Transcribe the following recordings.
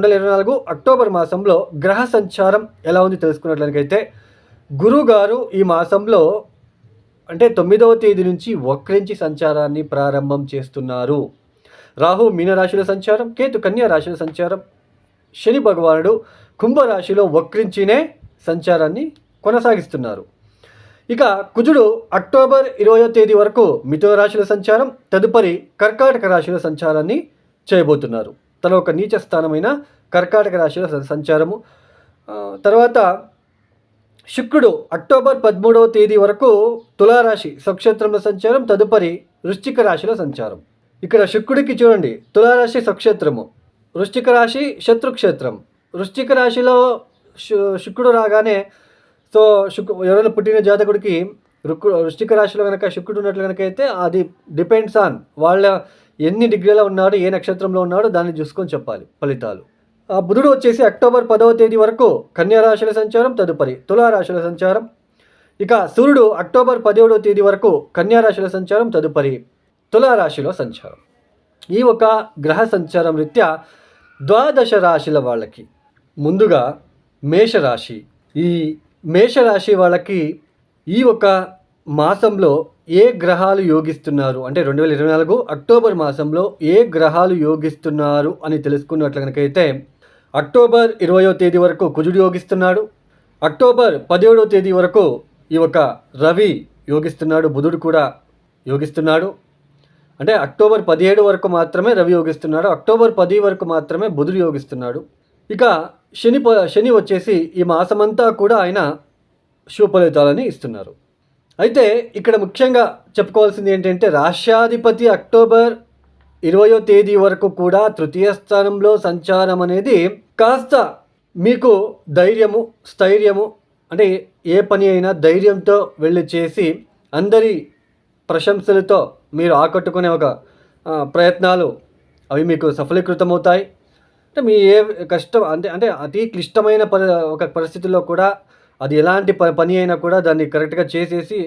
2024 October మాసంలో గ్రహ సంచారం ఎలా ఉంది తెలుసుకున్నట్లయితే గురుగారు ఈ మాసంలో అంటే 9వ తేదీ నుంచి వక్రించి సంచారాన్ని ప్రారంభం చేస్తున్నారు. రాహు మీనరాశిలో సంచారం, కేతు కన్యా రాశిలో సంచారం, శని భగవానుడు కుంభరాశిలో వక్రించినే సంచారాన్ని కొనసాగిస్తున్నారు. ఇక కుజుడు అక్టోబర్ 20వ తేదీ వరకు మిథున రాశిలో సంచారం, తదుపరి కర్కాటక రాశిలో సంచారాన్ని చేయబోతున్నారు. తన ఒక నీచ స్థానమైన కర్కాటక రాశిలో సంచారము. తర్వాత శుక్రుడు అక్టోబర్ 13వ తేదీ వరకు తులారాశి స్వక్షేత్రంలో సంచారం, తదుపరి వృశ్చిక రాశిలో సంచారం. ఇక్కడ శుక్రుడికి చూడండి, తులారాశి స్వక్షేత్రము, వృశ్చిక రాశి శత్రుక్షేత్రం. వృశ్చిక రాశిలో శుక్రుడు రాగానే సో ఎవరైనా పుట్టిన జాతకుడికి వృశ్చిక రాశిలో కనుక శుక్రుడు ఉన్నట్లు కనుక అయితే అది డిపెండ్స్ ఆన్ వాళ్ళ ఎన్ని డిగ్రీలో ఉన్నాడు, ఏ నక్షత్రంలో ఉన్నాడో దాన్ని చూసుకొని చెప్పాలి ఫలితాలు. బుధుడు వచ్చేసి అక్టోబర్ 10వ తేదీ వరకు కన్యా రాశిలో సంచారం, తదుపరి తులారాశిలో సంచారం. ఇక సూర్యుడు అక్టోబర్ 17వ తేదీ వరకు కన్యా రాశిలో సంచారం, తదుపరి తులారాశిలో సంచారం. ఈ ఒక గ్రహ సంచారం రీత్యా ద్వాదశ రాశుల వాళ్ళకి ముందుగా మేషరాశి. ఈ మేషరాశి వాళ్ళకి ఈ ఒక మాసంలో ఏ గ్రహాలు యోగిస్తున్నారు అంటే 2024 అక్టోబర్ మాసంలో ఏ గ్రహాలు యోగిస్తున్నారు అని తెలుసుకున్నట్లు కనుకైతే అక్టోబర్ 20వ తేదీ వరకు కుజుడు యోగిస్తున్నాడు. అక్టోబర్ 17వ తేదీ వరకు ఈ ఒక రవి యోగిస్తున్నాడు, బుధుడు కూడా యోగిస్తున్నాడు. అంటే అక్టోబర్ 17 వరకు మాత్రమే రవి యోగిస్తున్నాడు, అక్టోబర్ 10 వరకు మాత్రమే బుధుడు యోగిస్తున్నాడు. ఇక శని వచ్చేసి ఈ మాసమంతా కూడా ఆయన శుభ ఫలితాలని ఇస్తున్నారు. అయితే ఇక్కడ ముఖ్యంగా చెప్పుకోవాల్సింది ఏంటంటే రాష్ట్రాధిపతి అక్టోబర్ 20వ తేదీ వరకు కూడా తృతీయ స్థానంలో సంచారం అనేది కాస్త మీకు ధైర్యము, స్థైర్యము, అంటే ఏ పని అయినా ధైర్యంతో వెళ్ళి చేసి అందరి ప్రశంసలతో మీరు ఆకట్టుకునే ఒక ప్రయత్నాలు అవి మీకు సఫలీకృతమవుతాయి. అంటే మీ ఏ కష్టం అంటే అతి క్లిష్టమైన ఒక పరిస్థితుల్లో కూడా అది ఎలాంటి పని అయినా కూడా దాన్ని కరెక్ట్గా చేసేసి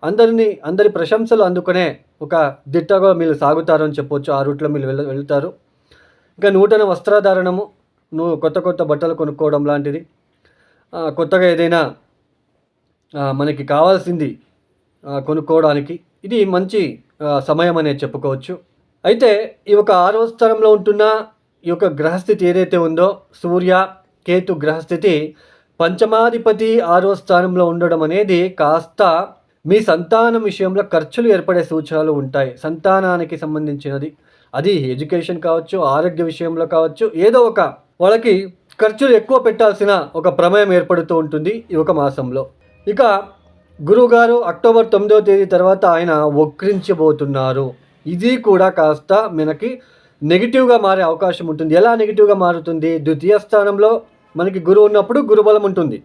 అందరి ప్రశంసలు అందుకునే ఒక దిట్టగా మీరు సాగుతారు అని చెప్పొచ్చు. ఆ రూట్లో మీరు వెళ్తారు. ఇంకా నూతన వస్త్రధారణము, కొత్త బట్టలు కొనుక్కోవడం లాంటిది, కొత్తగా ఏదైనా మనకి కావాల్సింది కొనుక్కోవడానికి ఇది మంచి సమయం అనేది చెప్పుకోవచ్చు. అయితే ఈ ఒక 6వ స్థానంలో ఉంటున్న ఈ యొక్క గ్రహస్థితి ఏదైతే ఉందో సూర్య కేతు గ్రహస్థితి పంచమాధిపతి 6వ స్థానంలో ఉండడం అనేది కాస్త మీ సంతానం విషయంలో ఖర్చులు ఏర్పడే సూచనలు ఉంటాయి. సంతానానికి సంబంధించినది అది ఎడ్యుకేషన్ కావచ్చు, ఆరోగ్య విషయంలో కావచ్చు, ఏదో ఒక వాళ్ళకి ఖర్చులు ఎక్కువ పెట్టాల్సిన ఒక ప్రమేయం ఏర్పడుతూ ఉంటుంది ఈ ఒక మాసంలో. ఇక గురువుగారు అక్టోబర్ 9వ తేదీ తర్వాత ఆయన వక్రించబోతున్నారు. ఇది కూడా కాస్త మనకి నెగిటివ్గా మారే అవకాశం ఉంటుంది. ఎలా నెగిటివ్గా మారుతుంది? ద్వితీయ స్థానంలో మనకి గురువు ఉన్నప్పుడు గురుబలం ఉంటుంది.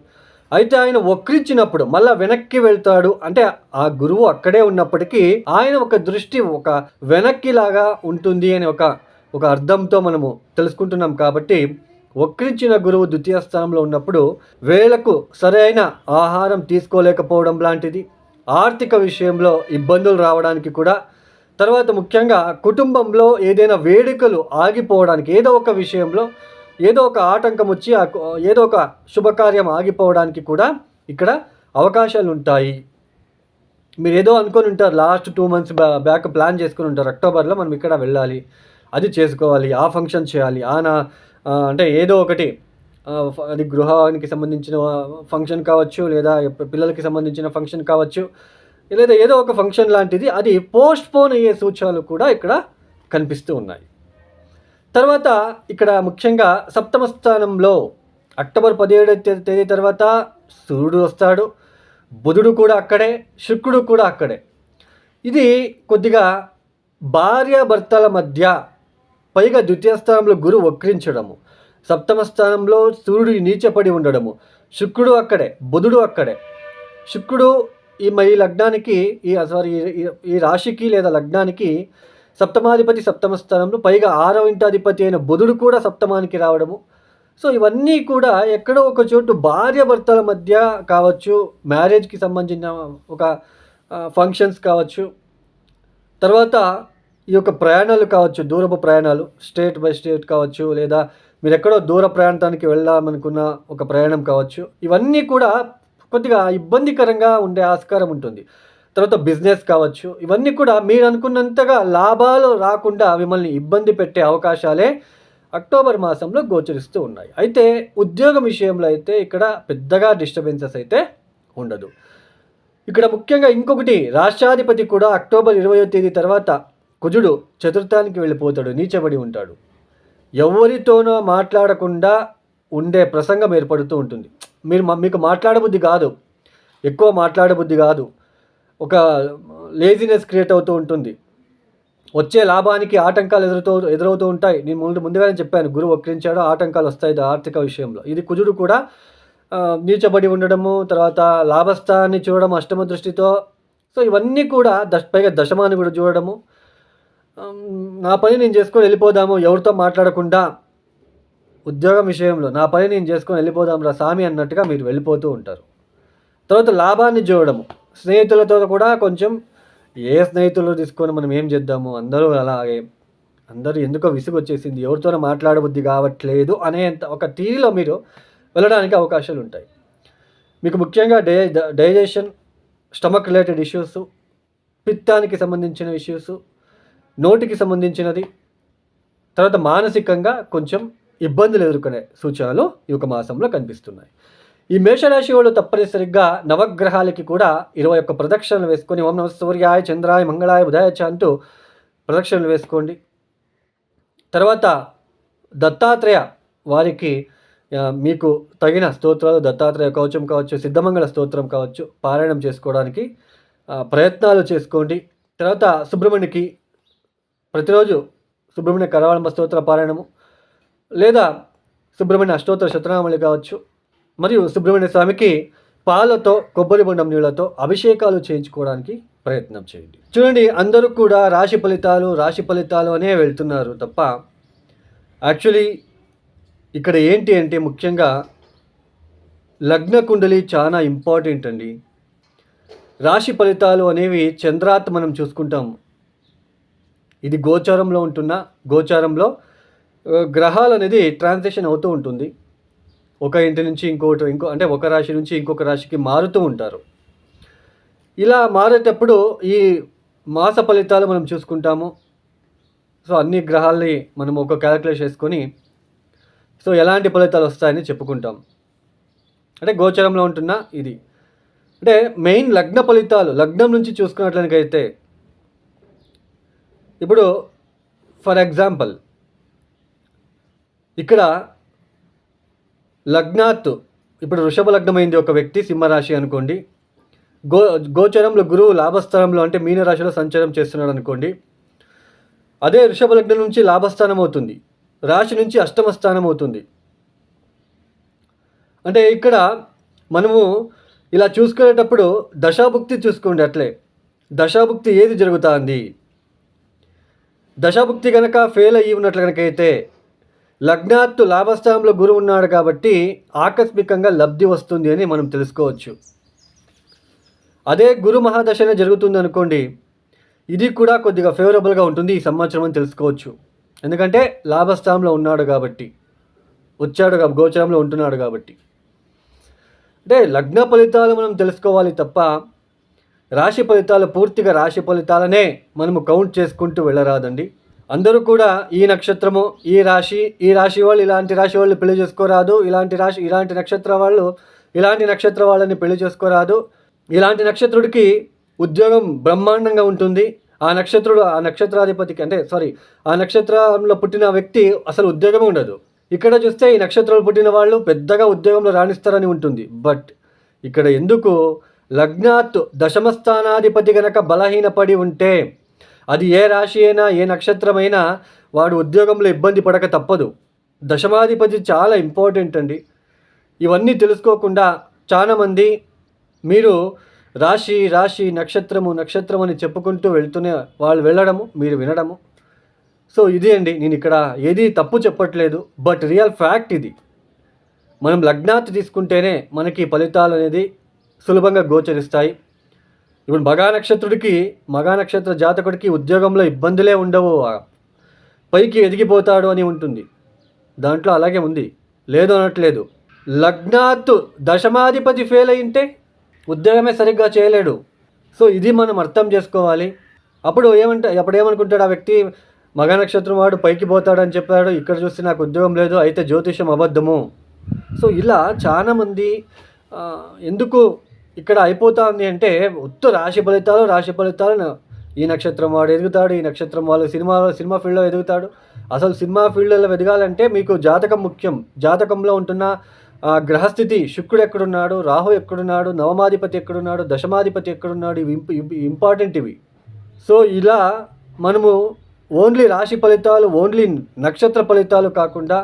అయితే ఆయన వక్రించినప్పుడు మళ్ళీ వెనక్కి వెళ్తాడు. అంటే ఆ గురువు అక్కడే ఉన్నప్పటికీ ఆయన ఒక దృష్టి ఒక వెనక్కి లాగా ఉంటుంది అని ఒక అర్థంతో మనము తెలుసుకుంటున్నాం. కాబట్టి వక్రించిన గురువు ద్వితీయ స్థానంలో ఉన్నప్పుడు వేళకు సరైన ఆహారం తీసుకోలేకపోవడం లాంటిది, ఆర్థిక విషయంలో ఇబ్బందులు రావడానికి కూడా, తర్వాత ముఖ్యంగా కుటుంబంలో ఏదైనా వేడుకలు ఆగిపోవడానికి, ఏదో ఒక విషయంలో ఏదో ఒక ఆటంకం వచ్చి ఏదో ఒక శుభకార్యం ఆగిపోవడానికి కూడా ఇక్కడ అవకాశాలు ఉంటాయి. మీరు ఏదో అనుకొని ఉంటారు, లాస్ట్ 2 months బ్యాక్ ప్లాన్ చేసుకుని ఉంటారు, అక్టోబర్లో మనం ఇక్కడ వెళ్ళాలి, అది చేసుకోవాలి, ఆ ఫంక్షన్ చేయాలి, అంటే ఏదో ఒకటి అది గృహానికి సంబంధించిన ఫంక్షన్ కావచ్చు, లేదా పిల్లలకి సంబంధించిన ఫంక్షన్ కావచ్చు, లేదా ఏదో ఒక ఫంక్షన్ లాంటిది అది పోస్ట్పోన్ అయ్యే సూచనలు కూడా ఇక్కడ కనిపిస్తూ ఉన్నాయి. తర్వాత ఇక్కడ ముఖ్యంగా 7వ స్థానంలో అక్టోబర్ 17వ తేదీ తర్వాత సూర్యుడు వస్తాడు, బుధుడు కూడా అక్కడే, శుక్రుడు కూడా అక్కడే. ఇది కొద్దిగా భార్యాభర్తల మధ్య, పైగా ద్వితీయ స్థానంలో గురువు వక్రించడము, 7వ స్థానంలో సూర్యుడు నీచపడి ఉండడము, శుక్రుడు అక్కడే, బుధుడు అక్కడే. శుక్రుడు ఈ లగ్నానికి ఈ రాశికి లేదా లగ్నానికి సప్తమాధిపతి 7వ స్థానంలో, పైగా 6వ ఇంటాధిపతి అయిన బుధుడు కూడా సప్తమానికి రావడము. సో ఇవన్నీ కూడా ఎక్కడో ఒక చోటు భార్యాభర్తల మధ్య కావచ్చు, మ్యారేజ్కి సంబంధించిన ఒక ఫంక్షన్స్ కావచ్చు, తర్వాత ఈ యొక్క ప్రయాణాలు కావచ్చు, దూరపు ప్రయాణాలు స్టేట్ బై స్టేట్ కావచ్చు, లేదా మీరెక్కడో దూర ప్రాంతానికి వెళ్దామనుకున్న ఒక ప్రయాణం కావచ్చు. ఇవన్నీ కూడా కొద్దిగా ఇబ్బందికరంగా ఉండే ఆస్కారం ఉంటుంది. తర్వాత బిజినెస్ కావచ్చు. ఇవన్నీ కూడా మీరనుకున్నంతగా లాభాలు రాకుండా మిమ్మల్ని ఇబ్బంది పెట్టే అవకాశాలే అక్టోబర్ మాసంలో గోచరిస్తూ ఉన్నాయి. అయితే ఉద్యోగం విషయంలో అయితే ఇక్కడ పెద్దగా డిస్టర్బెన్సెస్ అయితే ఉండదు. ఇక్కడ ముఖ్యంగా ఇంకొకటి, రాష్ట్రాధిపతి కూడా అక్టోబర్ 20వ తేదీ తర్వాత కుజుడు చతుర్థానికి వెళ్ళిపోతాడు, నీచబడి ఉంటాడు. ఎవరితోనో మాట్లాడకుండా ఉండే ప్రసంగం ఏర్పడుతూ ఉంటుంది. మీకు మాట్లాడబుద్ధి కాదు, ఎక్కువ మాట్లాడబుద్ధి కాదు, ఒక లేజినెస్ క్రియేట్ అవుతూ ఉంటుంది. వచ్చే లాభానికి ఆటంకాలు ఎదురవుతూ ఉంటాయి. నేను ముందుగానే చెప్పాను, గురువు వక్రించాడో ఆటంకాలు వస్తాయి ఆర్థిక విషయంలో. ఇది కుజుడు కూడా నీచబడి ఉండడము, తర్వాత లాభస్థాన్ని చూడడం అష్టమ దృష్టితో. సో ఇవన్నీ కూడా పైగా దశమాన్ని కూడా చూడడము. నా పని నేను చేసుకొని వెళ్ళిపోదాము, ఎవరితో మాట్లాడకుండా ఉద్యోగం విషయంలో నా పని నేను చేసుకొని వెళ్ళిపోదాం రా సామి అన్నట్టుగా మీరు వెళ్ళిపోతూ ఉంటారు. తర్వాత లాభాన్ని చూడడము, స్నేహితులతో కూడా కొంచెం ఏ స్నేహితులు తీసుకొని మనం ఏం చేద్దాము, అందరూ అలాగే, అందరూ ఎందుకో విసుగు వచ్చేసింది, ఎవరితోనో మాట్లాడబుద్ధి కావట్లేదు అనేంత ఒక తీరులో మీరు వెళ్ళడానికి అవకాశాలు ఉంటాయి. మీకు ముఖ్యంగా డైజెషన్, స్టమక్ రిలేటెడ్ ఇష్యూస్, పిత్తానికి సంబంధించిన ఇష్యూస్, నోటికి సంబంధించినది, తర్వాత మానసికంగా కొంచెం ఇబ్బందులు ఎదుర్కొనే సూచనలు ఈ ఒక మాసంలో కనిపిస్తున్నాయి. ఈ మేషరాశి వాళ్ళు తప్పనిసరిగా నవగ్రహాలకి కూడా 21 ప్రదక్షిణలు వేసుకొని ఓం నమః సూర్యాయ చంద్రాయ మంగళాయ బుధాయ చ అంటూ ప్రదక్షిణలు వేసుకోండి. తర్వాత దత్తాత్రేయ వారికి మీకు తగిన స్తోత్రాలు, దత్తాత్రేయ కవచం కావచ్చు, సిద్ధమంగళ స్తోత్రం కావచ్చు, పారాయణం చేసుకోవడానికి ప్రయత్నాలు చేసుకోండి. తర్వాత సుబ్రహ్మణ్యకి ప్రతిరోజు సుబ్రహ్మణ్య కరవాళంబ స్తోత్ర పారాయణము, లేదా సుబ్రహ్మణ్య అష్టోత్తర శతనామావళి కావచ్చు, మరియు సుబ్రహ్మణ్య స్వామికి పాలతో, కొబ్బరి బొండం నీళ్లతో అభిషేకాలు చేయించుకోవడానికి ప్రయత్నం చేయండి. చూడండి, అందరూ కూడా రాశి ఫలితాలు అనే వెళ్తున్నారు తప్ప యాక్చువల్లీ ఇక్కడ ఏంటి అంటే ముఖ్యంగా లగ్న కుండలి చాలా ఇంపార్టెంట్ అండి. రాశి ఫలితాలు అనేవి చంద్రాత్ మనం చూసుకుంటాం. ఇది గోచారంలో గ్రహాలు అనేది ట్రాన్సిషన్ అవుతూ ఉంటుంది. ఒక ఇంటి నుంచి అంటే ఒక రాశి నుంచి ఇంకొక రాశికి మారుతూ ఉంటారు. ఇలా మారేటప్పుడు ఈ మాస ఫలితాలు మనం చూసుకుంటాము. సో అన్ని గ్రహాలని మనం ఒక క్యాలిక్యులేట్ చేసుకొని సో ఎలాంటి ఫలితాలు వస్తాయని చెప్పుకుంటాం. అంటే గోచరంలో ఉంటున్న ఇది అంటే మెయిన్ లగ్న ఫలితాలు, లగ్నం నుంచి చూసుకున్నట్లయితే ఇప్పుడు ఫర్ ఎగ్జాంపుల్ ఇక్కడ లగ్నాత్, ఇప్పుడు వృషభ లగ్నమైంది ఒక వ్యక్తి, సింహరాశి అనుకోండి. గోచరంలో గురువు లాభస్థానంలో అంటే మీనరాశిలో సంచారం చేస్తున్నాడు అనుకోండి. అదే వృషభ లగ్నం నుంచి లాభస్థానం అవుతుంది, రాశి నుంచి అష్టమ స్థానం అవుతుంది. అంటే ఇక్కడ మనము ఇలా చూసుకునేటప్పుడు దశాభుక్తి చూసుకోండి. అట్లే దశాభుక్తి ఏది జరుగుతుంది, దశాభుక్తి కనుక ఫెయిల్ అయ్యి ఉన్నట్లు కనుకైతే లగ్నాత్తు లాభస్థానంలో గురువు ఉన్నాడు కాబట్టి ఆకస్మికంగా లబ్ధి వస్తుంది అని మనం తెలుసుకోవచ్చు. అదే గురు మహాదశనే జరుగుతుంది అనుకోండి, ఇది కూడా కొద్దిగా ఫేవరబుల్గా ఉంటుంది ఈ సంవత్సరం అని తెలుసుకోవచ్చు. ఎందుకంటే లాభస్థానంలో ఉన్నాడు కాబట్టి, గోచరంలో ఉంటున్నాడు కాబట్టి. అంటే లగ్న ఫలితాలు మనం తెలుసుకోవాలి తప్ప రాశి ఫలితాలు, పూర్తిగా రాశి ఫలితాలనే మనము కౌంట్ చేసుకుంటూ వెళ్ళరాదండి. అందరూ కూడా ఈ నక్షత్రము, ఈ రాశి వాళ్ళు ఇలాంటి రాశి వాళ్ళు పెళ్లి చేసుకోరాదు, ఇలాంటి నక్షత్ర వాళ్ళని పెళ్లి చేసుకోరాదు, ఇలాంటి నక్షత్రుడికి ఉద్యోగం బ్రహ్మాండంగా ఉంటుంది, ఆ నక్షత్రాధిపతికి ఆ నక్షత్రంలో పుట్టిన వ్యక్తి అసలు ఉద్యోగమే ఉండదు. ఇక్కడ చూస్తే ఈ నక్షత్రాలు పుట్టిన వాళ్ళు పెద్దగా ఉద్యోగంలో రాణిస్తారని ఉంటుంది. బట్ ఇక్కడ ఎందుకు లగ్నాత్ దశమస్థానాధిపతి గనక బలహీనపడి ఉంటే అది ఏ రాశి అయినా ఏ నక్షత్రమైనా వాడు ఉద్యోగంలో ఇబ్బంది పడక తప్పదు. దశమాధిపతి చాలా ఇంపార్టెంట్ అండి. ఇవన్నీ తెలుసుకోకుండా చాలామంది మీరు రాశి నక్షత్రం అని చెప్పుకుంటూ వాళ్ళు వెళ్ళడము, మీరు వినడము. సో ఇది అండి, నేను ఇక్కడ ఏది తప్పు చెప్పట్లేదు, బట్ రియల్ ఫ్యాక్ట్ ఇది. మనం లగ్నాత్ తీసుకుంటేనే మనకి ఫలితాలు అనేది సులభంగా గోచరిస్తాయి. ఇప్పుడు మగా నక్షత్ర జాతకుడికి ఉద్యోగంలో ఇబ్బందులే ఉండవు, పైకి ఎదిగిపోతాడు అని ఉంటుంది. దాంట్లో అలాగే ఉంది, లేదు అనట్లేదు. లగ్నాత్ దశమాధిపతి ఫెయిల్ అయింటే ఉద్యోగమే సరిగ్గా చేయలేడు. సో ఇది మనం అర్థం చేసుకోవాలి. అప్పుడు ఏమనుకుంటాడు ఆ వ్యక్తి, మగ నక్షత్రం వాడు పైకి పోతాడని చెప్పాడు, ఇక్కడ చూస్తే నాకు ఉద్యోగం లేదు, అయితే జ్యోతిషం అబద్ధము. సో ఇలా చాలామంది ఎందుకు ఇక్కడ అయిపోతా ఉంది అంటే, రాశి ఫలితాలు ఈ నక్షత్రం వాడు ఎదుగుతాడు, ఈ నక్షత్రం వాళ్ళు సినిమా ఫీల్డ్లో ఎదుగుతాడు. అసలు సినిమా ఫీల్డ్లో ఎదగాలంటే మీకు జాతకం ముఖ్యం. జాతకంలో ఉంటున్న గ్రహస్థితి, శుక్రుడు ఎక్కడున్నాడు, రాహు ఎక్కడున్నాడు, నవమాధిపతి ఎక్కడున్నాడు, దశమాధిపతి ఎక్కడున్నాడు, ఇవి ఇంపార్టెంట్ ఇవి. సో ఇలా మనము ఓన్లీ రాశి ఫలితాలు, ఓన్లీ నక్షత్ర ఫలితాలు కాకుండా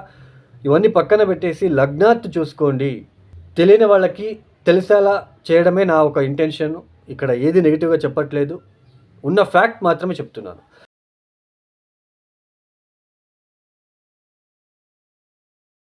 ఇవన్నీ పక్కన పెట్టేసి లగ్నాత్ చూసుకోండి. తెలియని వాళ్ళకి తెలిసేలా చేయడమే నా ఒక ఇంటెన్షన్. ఇక్కడ ఏది నెగిటివ్గా చెప్పట్లేదు, ఉన్న ఫ్యాక్ట్ మాత్రమే చెప్తున్నాను.